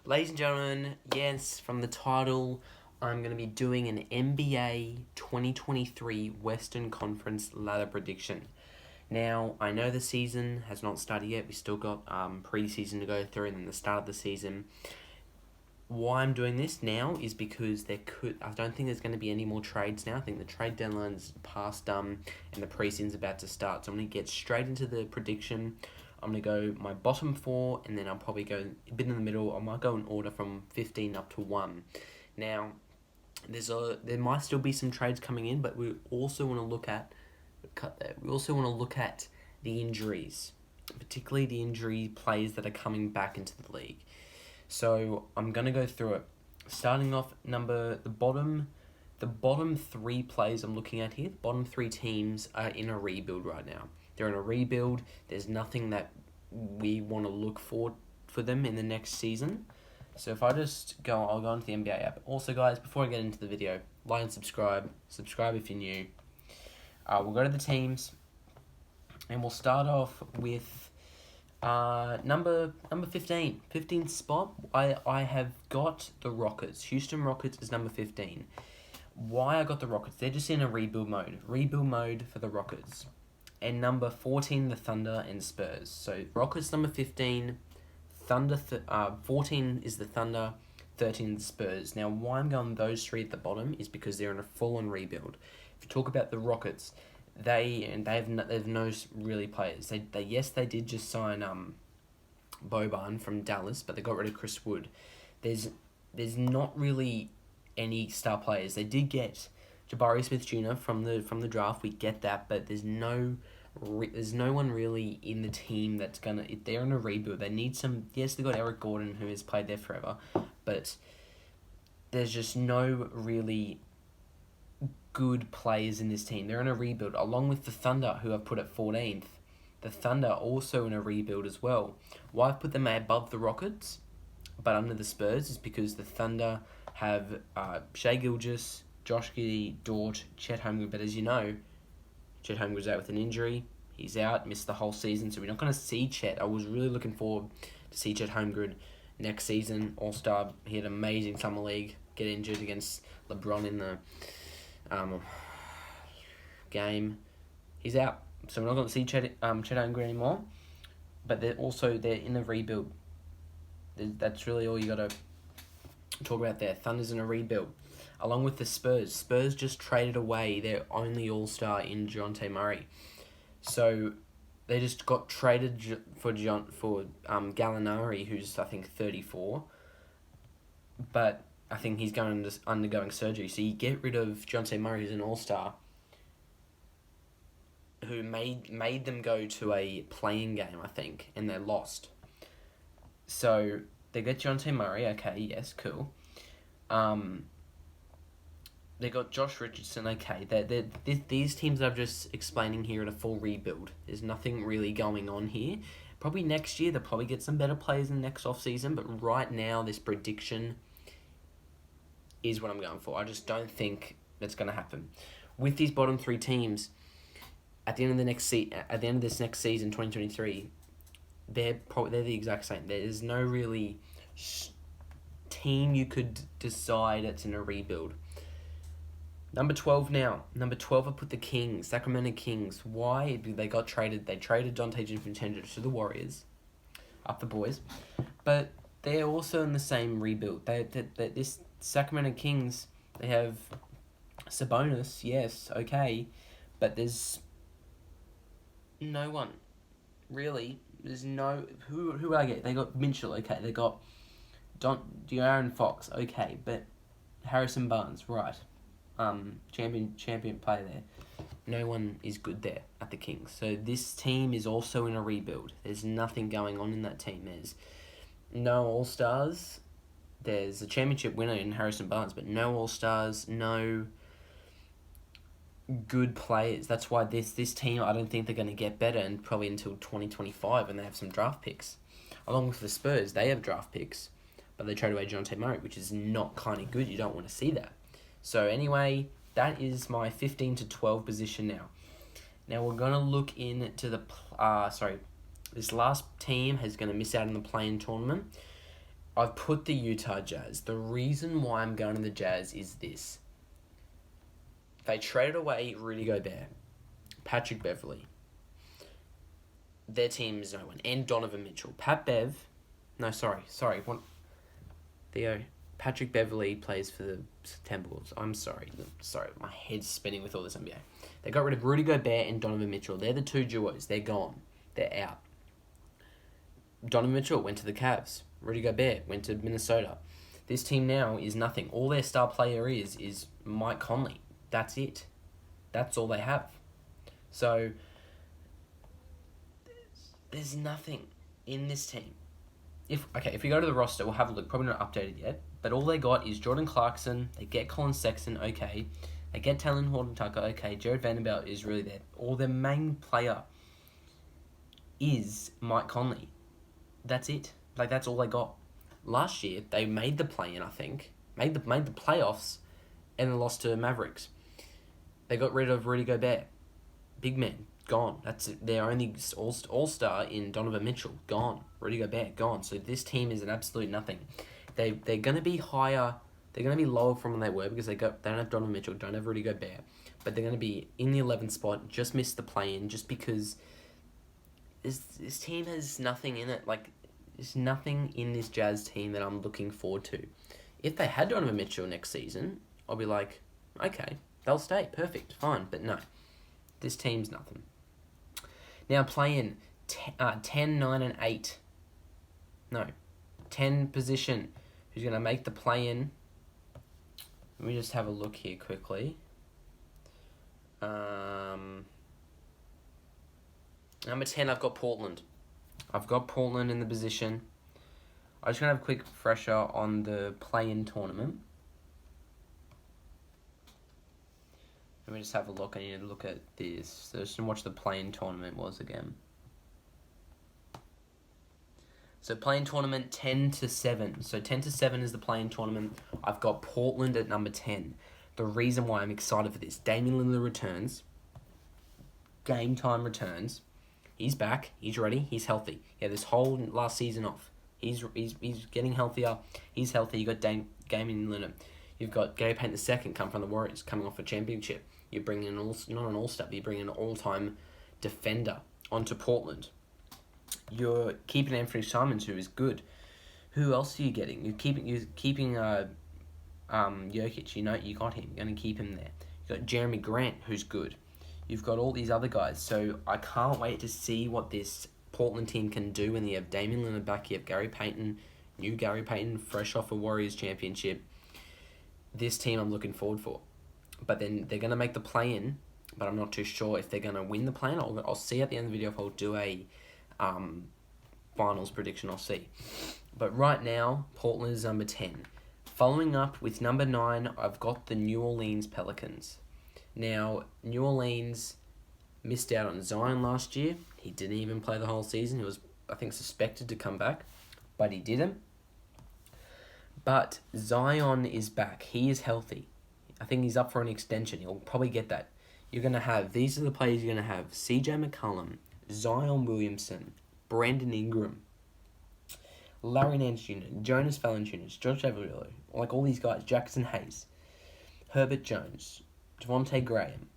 Ladies and gentlemen, yes, from the title, I'm going to be doing an NBA 2023 Western Conference ladder prediction. Now, I know the season has not started yet. We still got pre-season to go through and then the start of the season. Why I'm doing this now is because I don't think there's going to be any more trades now. I think the trade deadline's past and the pre-season's about to start. So I'm going to get straight into the prediction. I'm going to go my bottom four, and then I'll probably go a bit in the middle. I might go in order from 15 up to 1. Now, there might still be some trades coming in, but we also want to look at the injuries, particularly the injury players that are coming back into the league. So I'm gonna go through it. Starting off, the bottom 3 players I'm looking at here. The bottom 3 teams are in a rebuild right now. They're in a rebuild. There's nothing that we want to look for them in the next season. So if I I'll go into the NBA app. Also, guys, before I get into the video, like and subscribe. Subscribe if you're new. We'll go to the teams, and we'll start off with number 15. 15th spot. I have got the Rockets. Houston Rockets is number 15. Why I got the Rockets? They're just in a rebuild mode. Rebuild mode for the Rockets. And number 14, the Thunder and Spurs. So Rockets number 15, 14 is the Thunder, 13 the Spurs. Now, why I'm going those 3 at the bottom is because they're in a full-on rebuild. If you talk about the Rockets, they have no really players. They did just sign Boban from Dallas, but they got rid of Chris Wood. There's not really any star players. They did get Jabari Smith Jr. from the draft. We get that, but there's no one really in the team that's gonna. They're in a rebuild. They need some. Yes, they got Eric Gordon, who has played there forever, but there's just no really good players in this team. They're in a rebuild, along with the Thunder, who I've put at 14th. The Thunder also in a rebuild as well. Why I've put them above the Rockets, but under the Spurs, is because the Thunder have Shai Gilgeous, Josh Giddey, Dort, Chet Holmgren. But as you know, Chet Holmgren's out with an injury. He's out, missed the whole season, so we're not going to see Chet. I was really looking forward to see Chet Holmgren next season. All-Star. He had an amazing summer league. Get injured against LeBron in the game. He's out. So we're not going to see Chet Holmgren anymore. But they're in a rebuild. That's really all you got to talk about there. Thunder's in a rebuild. Along with the Spurs. Spurs just traded away their only all-star in DeJounte Murray. So they just got traded for Gallinari, who's I think 34. But I think he's undergoing surgery. So you get rid of DeJounte Murray, who's an all-star, who made them go to a playing game, I think, and they lost. So they get DeJounte Murray. Okay, yes, cool. They got Josh Richardson. Okay, these teams I'm just explaining here are a full rebuild. There's nothing really going on here. Probably next year they'll probably get some better players in the next offseason, but right now this prediction is what I'm going for. I just don't think that's going to happen. With these bottom 3 teams, at the end of this next season, 2023, they're the exact same. There's no really team you could decide that's in a rebuild. Number 12 now. Number 12, I put the Kings, Sacramento Kings. Why? They got traded. They traded Dante DiVincenzo to the Warriors, up the boys, but they're also in the same rebuild. This Sacramento Kings, they have Sabonis, yes, okay, but there's no one, really. There's no who I get. They got Mitchell, okay. They got De'Aaron Fox, okay, but Harrison Barnes, right. Champion player there. No one is good there at the Kings. So this team is also in a rebuild. There's nothing going on in that team. There's no All-Stars. There's a championship winner in Harrison Barnes, but no All-Stars, no good players. That's why this team, I don't think they're going to get better and probably until 2025, and they have some draft picks. Along with the Spurs, they have draft picks, but they trade away DeJounte Murray, which is not kind of good. You don't want to see that. So anyway, that is my 15 to 12 position now. Now we're going to look into this last team is going to miss out in the play-in tournament. I've put the Utah Jazz. The reason why I'm going to the Jazz is this. They traded away Rudy Gobert, Patrick Beverley. Their team is no one. And Donovan Mitchell. Patrick Beverley plays for the Timberwolves. I'm sorry. My head's spinning with all this NBA. They got rid of Rudy Gobert and Donovan Mitchell. They're the two duos. They're gone. They're out. Donovan Mitchell went to the Cavs. Rudy Gobert went to Minnesota. This team now is nothing. All their star player is Mike Conley. That's it. That's all they have. So, there's nothing in this team. If we go to the roster, we'll have a look. Probably not updated yet. But all they got is Jordan Clarkson. They get Colin Sexton, okay. They get Talon Horton-Tucker, okay. Jared Vanderbilt is really there. All their main player is Mike Conley. That's it. That's all they got. Last year, they made the play-in, I think. Made the playoffs, and then lost to Mavericks. They got rid of Rudy Gobert. Big man, gone. That's it. Their only all-star in Donovan Mitchell, gone. Rudy Gobert, gone. So this team is an absolute nothing. They're going to be higher. They're going to be lower from when they were because they don't have Donovan Mitchell, don't have Rudy Gobert. But they're going to be in the 11th spot, just missed the play-in, just because this team has nothing in it. There's nothing in this Jazz team that I'm looking forward to. If they had Donovan Mitchell next season, I'll be like, okay, they'll stay. Perfect. Fine. But no. This team's nothing. Now playing 10, 9, and 8. No. 10 position. Who's going to make the play-in? Let me just have a look here quickly. Number 10, I've got Portland. I've got Portland in the position. I'm just going to have a quick refresher on the play-in tournament. Let me just have a look. I need to look at this. So just to watch the play-in tournament was again. So play-in tournament 10-7. So 10-7 is the play-in tournament. I've got Portland at number 10. The reason why I'm excited for this, Damian Lillard returns. Game time returns. He's back. He's ready. He's healthy. Yeah, this whole last season off. He's getting healthier. He's healthy. You got Damian Lillard. You've got Gary Payton II come from the Warriors, coming off a championship. You bring in not an all-star, but you bring in an all-time defender onto Portland. You're keeping Anthony Simons, who is good. Who else are you getting? You're keeping Jokic. You got him. You're going to keep him there. You got Jeremy Grant, who's good. You've got all these other guys. So I can't wait to see what this Portland team can do when you have Damian Lillard back. You have Gary Payton, new Gary Payton, fresh off a Warriors championship. This team I'm looking forward for. But then they're going to make the play-in, but I'm not too sure if they're going to win the play-in. I'll see at the end of the video if I'll do a finals prediction. I'll see. But right now, Portland is number 10. Following up with number 9, I've got the New Orleans Pelicans. Now, New Orleans missed out on Zion last year. He didn't even play the whole season. He was, I think, suspected to come back, but he didn't. But Zion is back. He is healthy. I think he's up for an extension. He'll probably get that. These are the players you're going to have. CJ McCollum, Zion Williamson, Brandon Ingram, Larry Nance Jr., Jonas Valanciunas, Josh Everdell, all these guys, Jackson Hayes, Herbert Jones, Devontae Graham,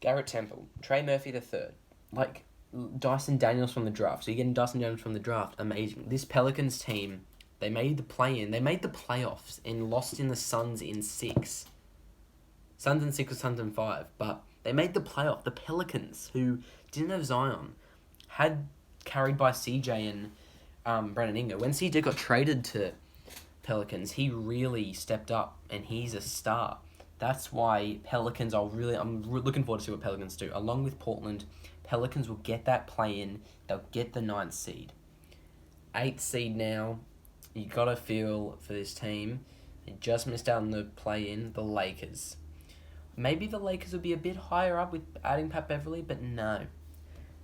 Garrett Temple, Trey Murphy III, Dyson Daniels from the draft. So you're getting Dyson Daniels from the draft. Amazing. This Pelicans team, they made the play-in. They made the playoffs and lost in the Suns in 6. Suns in 6 or Suns in 5. But they made the playoff. The Pelicans, who didn't have Zion, had carried by CJ and Brandon Ingram. When CJ got traded to Pelicans, he really stepped up, and he's a star. That's why Pelicans I'm looking forward to see what Pelicans do. Along with Portland, Pelicans will get that play-in. They'll get the 9th seed. 8th seed now. You got to feel for this team. They just missed out on the play-in, the Lakers. Maybe the Lakers will be a bit higher up with adding Pat Beverley, but no.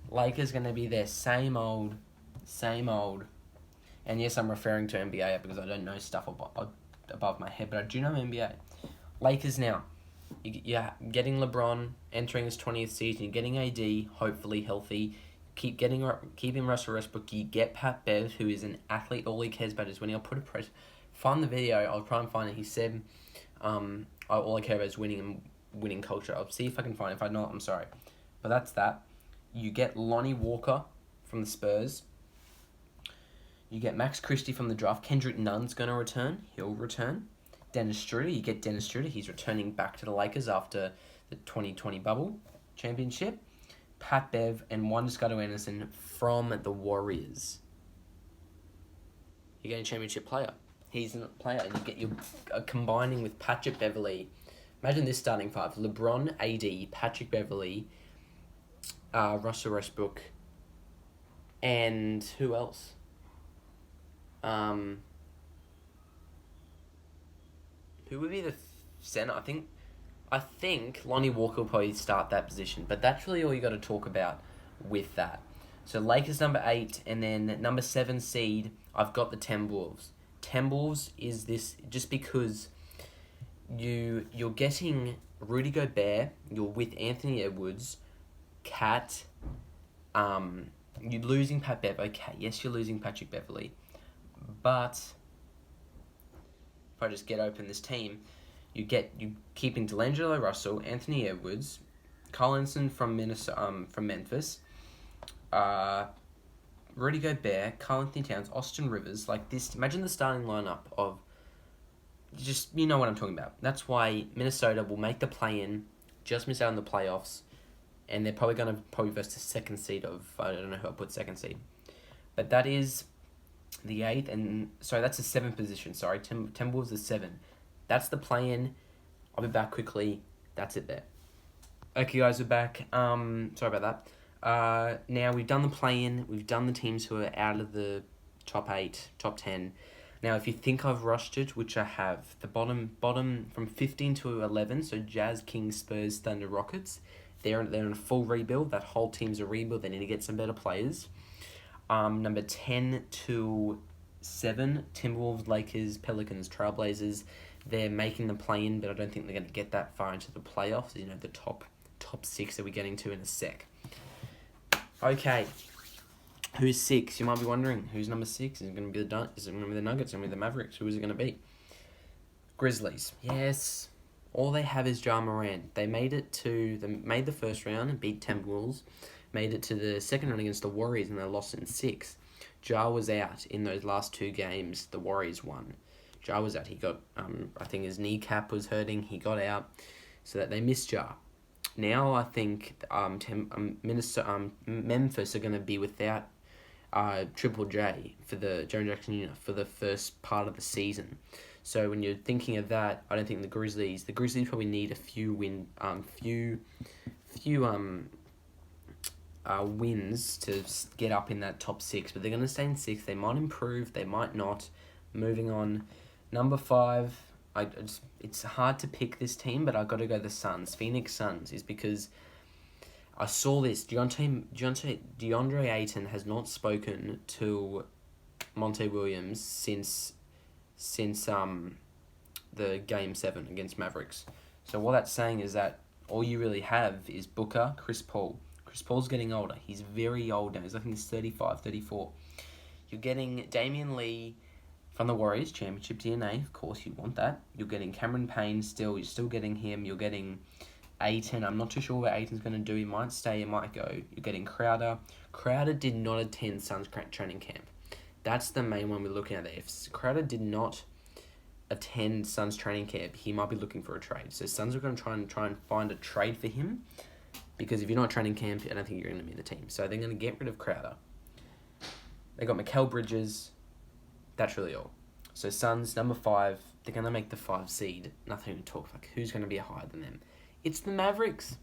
Lakers going to be their same old. And yes, I'm referring to NBA because I don't know stuff above my head, but I do know NBA. Lakers now. You're getting LeBron entering his 20th season. You're getting AD, hopefully healthy. keeping Russell Westbrook. You get Pat Bev, who is an athlete. All he cares about is winning. I'll put a press. Find the video. I'll try and find it. He said, all I care about is winning and winning culture. I'll see if I can find it. If I not, I'm sorry. But that's that. You get Lonnie Walker from the Spurs. You get Max Christie from the draft. Kendrick Nunn's going to return. He'll return. Dennis Schroeder. You get Dennis Schroeder. He's returning back to the Lakers after the 2020 bubble championship. Pat Bev and Juan Descartes Anderson from the Warriors. You're getting a championship player. He's a player, and you're combining with Patrick Beverley. Imagine this starting five: LeBron, AD, Patrick Beverley, Russell Westbrook, and who else? Who would be the center? I think Lonnie Walker will probably start that position, but that's really all you got to talk about with that. So Lakers number 8, and then number 7 seed, I've got the Timberwolves. Timberwolves is this just because you're getting Rudy Gobert, you're with Anthony Edwards, Cat, you're losing Pat Bev. Okay, yes, you're losing Patrick Beverley, but if I just get open this team, you keeping D'Angelo Russell, Anthony Edwards, Collinson from Memphis, Rudy Gobert, Karl Anthony Towns, Austin Rivers, like this. Imagine the starting lineup of you know what I'm talking about. That's why Minnesota will make the play-in, just miss out on the playoffs, and they're probably going to verse the second seed of, I don't know who I put second seed, but that is the 8th, and sorry, that's the 7th position. Sorry, Timberwolves is 7. That's the play-in. I'll be back quickly. That's it there. Okay, guys, we're back. Sorry about that. Now we've done the play-in. We've done the teams who are out of the top 8, top 10. Now, if you think I've rushed it, which I have, the bottom from 15 to 11, so Jazz, Kings, Spurs, Thunder, Rockets, they're in a full rebuild. That whole team's a rebuild. They need to get some better players. Number 10 to 7, Timberwolves, Lakers, Pelicans, Trailblazers. They're making the play-in, but I don't think they're going to get that far into the playoffs. You know, the top 6 that we're getting to in a sec. Okay, who's 6? You might be wondering, who's number 6? Is it going to be the Nuggets? Is it going to be the Mavericks? Who is it going to be? Grizzlies. Yes. All they have is Ja Morant. They made the first round and beat Timberwolves. Made it to the second round against the Warriors, and they lost in 6. Ja was out in those last 2 games. The Warriors won. Ja was out. He got, I think his kneecap was hurting. He got out, so that they missed Ja. Now I think Memphis are going to be without Triple J for the Jaren Jackson Jr. for the first part of the season. So when you're thinking of that, I don't think the Grizzlies probably need a few wins to get up in that top 6, but they're going to stay in 6. They might improve, they might not. Moving on, number 5. It's hard to pick this team, but I've got to go the Suns. Phoenix Suns is because I saw this. DeAndre Ayton has not spoken to Monte Williams since the Game 7 against Mavericks. So what that's saying is that all you really have is Booker, Chris Paul. Chris Paul's getting older. He's very old now. I think he's 35, 34. You're getting Damian Lee from the Warriors, championship DNA. Of course, you want that. You're getting Cameron Payne still. You're still getting him. You're getting Ayton. I'm not too sure what Ayton's going to do. He might stay. He might go. You're getting Crowder. Crowder did not attend Suns training camp. That's the main one we're looking at there. If Crowder did not attend Suns training camp, he might be looking for a trade. So Suns are going to try and find a trade for him, because if you're not training camp, I don't think you're going to be in the team. So they're going to get rid of Crowder. They got Mikal Bridges. That's really all. So Suns, number 5, they're going to make the 5 seed. Nothing to talk about. Who's going to be higher than them? It's the Mavericks.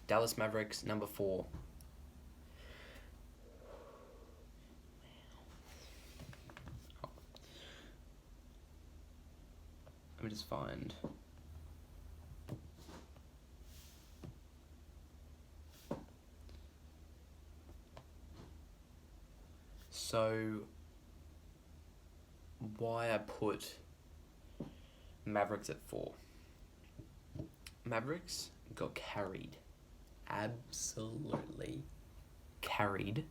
Dallas Mavericks, number 4. Let me just find... So, why I put Mavericks at 4. Mavericks got carried, absolutely carried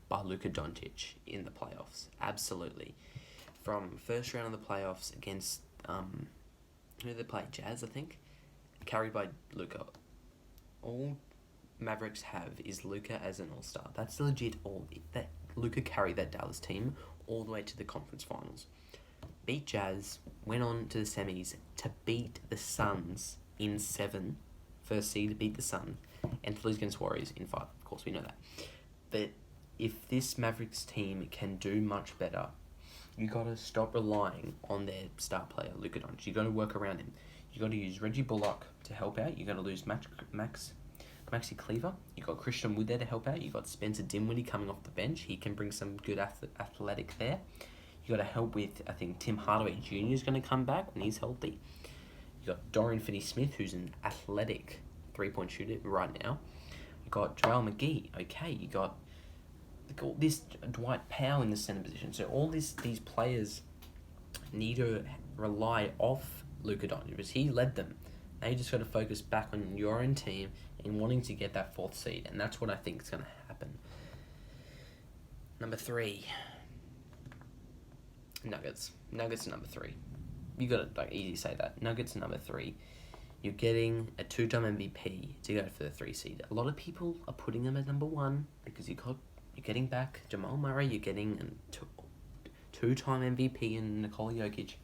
by Luka Doncic in the playoffs. Absolutely. From first round of the playoffs against, who did they play? Jazz, I think? Carried by Luka. All Mavericks have is Luka as an all-star. That's legit all. That Luka carried that Dallas team all the way to the conference finals. Beat Jazz, went on to the semis to beat the Suns in 7. First seed, beat the Suns, and to lose against Warriors in 5. Of course, we know that. But if this Mavericks team can do much better, you got to stop relying on their star player, Luka Doncic. You got to work around him. You got to use Reggie Bullock to help out. You got to lose Maxi Cleaver. You got Christian Wood there to help out. You got Spencer Dinwiddie coming off the bench. He can bring some good athletic there. You got to help with, I think, Tim Hardaway Jr. is going to come back when he's healthy. You got Dorian Finney-Smith, who's an athletic three-point shooter right now. You got JaVale McGee. Okay, you got this Dwight Powell in the center position. So all these players need to rely off Luka Doncic because he led them. Now you just got to focus back on your own team and wanting to get that 4th seed, and that's what I think is going to happen. Number 3. Nuggets. Nuggets number 3. You got to easy say that. Nuggets number 3. You're getting a 2-time MVP to go for the 3 seed. A lot of people are putting them at number 1 because you're getting back Jamal Murray. You're getting a 2-time MVP in Nikola Jokic.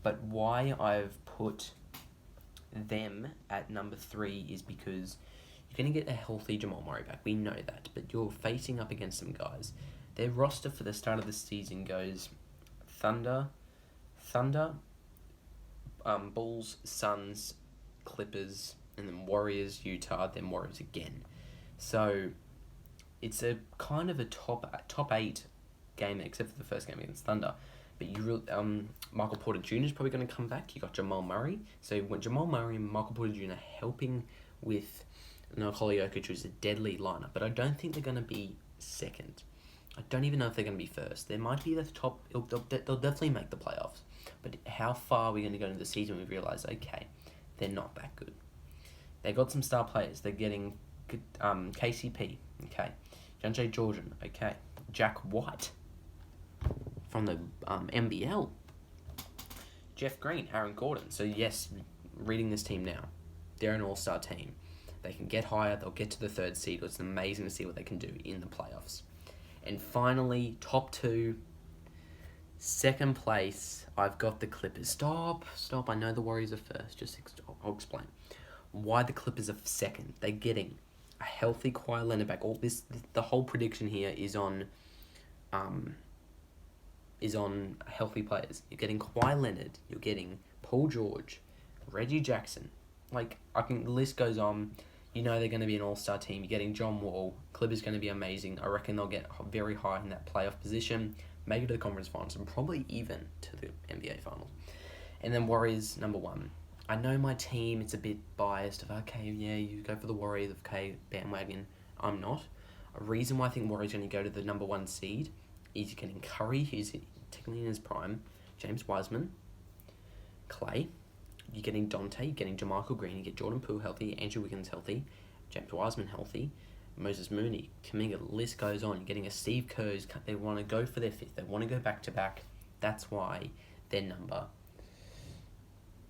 But why I've put them at number 3 is because you're going to get a healthy Jamal Murray back. We know that. But you're facing up against some guys. Their roster for the start of the season goes Thunder, Bulls, Suns, Clippers, and then Warriors, Utah, then Warriors again. So it's a kind of a top 8 game, except for the first game against Thunder. But Michael Porter Jr. is probably going to come back. You got Jamal Murray. So when Jamal Murray and Michael Porter Jr. helping with Nikola Jokic, was a deadly lineup. But I don't think they're going to be second. I don't even know if they're going to be first. They might be the top. They'll definitely make the playoffs. But how far are we going to go into the season? We realise, okay, they're not that good. They got some star players. They're getting KCP, okay, Jante Jordan, okay, Jack White from the NBL, Jeff Green, Aaron Gordon. So yes, reading this team now, they're an all-star team. They can get higher. They'll get to the 3rd seed. It's amazing to see what they can do in the playoffs. And finally, top 2, 2nd place, I've got the Clippers. Stop. I know the Warriors are first. I'll explain. Why the Clippers are 2nd. They're getting a healthy Kawhi Leonard back. The whole prediction here is on healthy players. You're getting Kawhi Leonard. You're getting Paul George, Reggie Jackson. The list goes on. You know they're going to be an all-star team. You're getting John Wall. Clippers going to be amazing. I reckon they'll get very high in that playoff position, make it to the conference finals, and probably even to the NBA finals. And then Warriors, number 1. I know my team, it's a bit biased of, okay, yeah, you go for the Warriors, okay, bandwagon. I'm not. A reason why I think Warriors are going to go to the number 1 seed is you're getting Curry, who's technically in his prime, James Wiseman, Clay. You're getting Dante, you're getting JaMychal Green, you get Jordan Poole healthy, Andrew Wiggins healthy, James Wiseman healthy, Moses Mooney, Kuminga, the list goes on. You're getting a Steve Kerr's. They want to go for their 5th. They want to go back-to-back. That's why they're number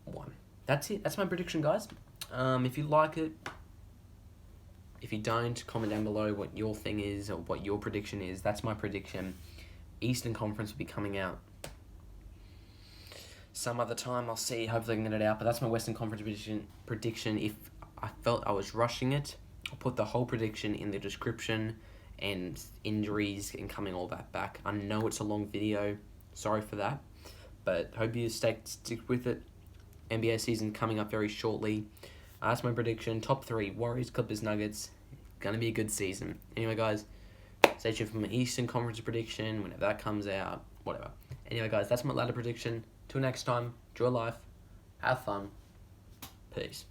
1. That's it. That's my prediction, guys. If you like it, if you don't, comment down below what your thing is or what your prediction is. That's my prediction. Eastern Conference will be coming out some other time. I'll see. Hopefully I can get it out. But that's my Western Conference prediction. If I felt I was rushing it, I'll put the whole prediction in the description and injuries and coming all that back. I know it's a long video. Sorry for that. But hope you stick with it. NBA season coming up very shortly. That's my prediction. Top 3, Warriors, Clippers, Nuggets. Going to be a good season. Anyway, guys, stay tuned for my Eastern Conference prediction whenever that comes out. Whatever. Anyway, guys, that's my ladder prediction. Till next time, enjoy life. Have fun. Peace.